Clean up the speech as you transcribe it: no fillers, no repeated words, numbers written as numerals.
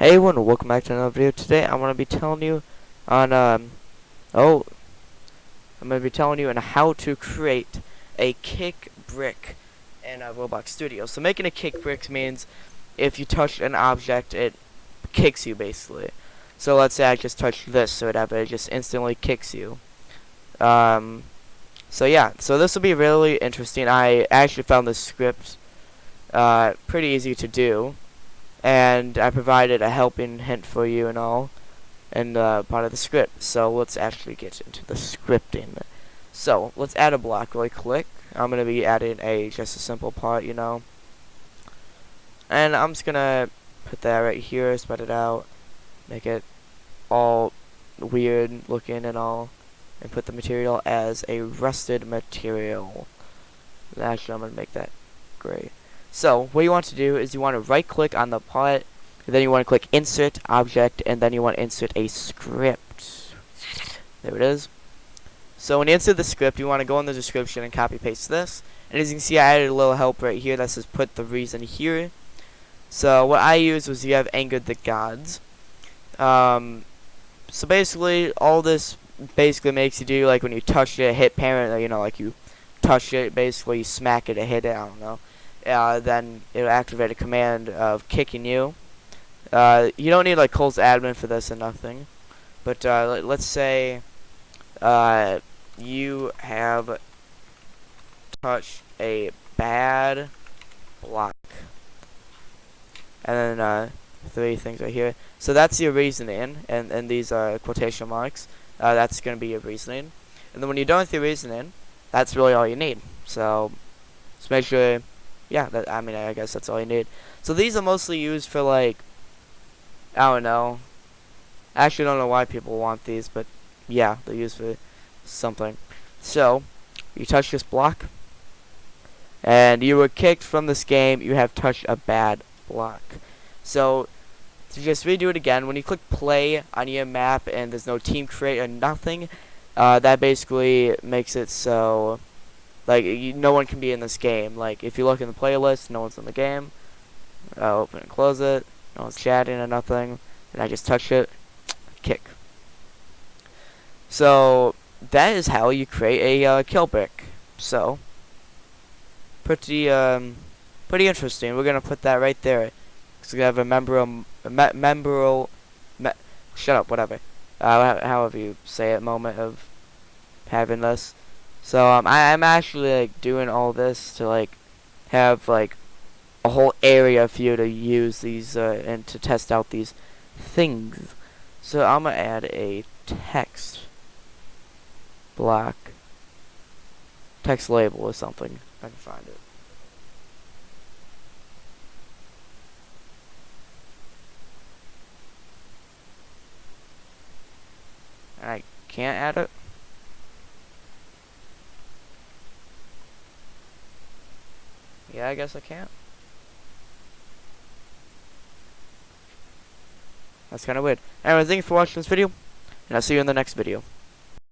Hey everyone, welcome back to another video. Today I'm gonna be telling you on I'm gonna be telling you on how to create a kick brick in Roblox Studio. So making a kick brick means if you touch an object, it kicks you basically. So let's say I just touched this or whatever, it just instantly kicks you. So yeah, so this will be really interesting. I actually found this script pretty easy to do. And I provided a helping hint for you and all, and part of the script. So let's actually get into the scripting. So let's add a block really quick. I'm gonna be adding just a simple part, and I'm just gonna put that right here, spread it out, make it all weird looking and all, and put the material as a rusted material. Actually, I'm gonna make that gray. So what you want to do is you want to right click on the part, and then you want to click insert object, and then you want to insert a script. There it is. So when you insert the script, you want to go in the description and copy paste this. And as you can see, I added a little help right here that says put the reason here. So what I used was you have angered the gods. So basically all this basically makes you do, like when you touch it, hit parent, like you touch it, basically you smack it or hit it, I don't know. Then it'll activate a command of kicking you. You don't need like Cole's admin for this or nothing. But let's say you have touched a bad block. And then 3 things right here. So that's your reasoning, and these are quotation marks. That's going to be your reasoning. And then when you're done with your reasoning, that's really all you need. So just make sure. Yeah, I guess that's all you need. So these are mostly used for, like, I don't know. I actually don't know why people want these, but yeah, they're used for something. So, you touch this block, and you were kicked from this game. You have touched a bad block. So, to just redo it again, when you click play on your map and there's no team create or nothing, that basically makes it so like no one can be in this game. Like if you look in the playlist, no one's in the game. Open and close it. No one's chatting or nothing. And I just touch it, kick. So that is how you create a kill brick. So pretty interesting. We're gonna put that right there. So we have a shut up, whatever. However you say it, moment of having this. So I'm actually like doing all this to like have like a whole area for you to use these and to test out these things. So I'm gonna add a text block, text label or something. I can find it. I can't add it. Yeah, I guess I can't. That's kind of weird. Anyway, thank you for watching this video, and I'll see you in the next video.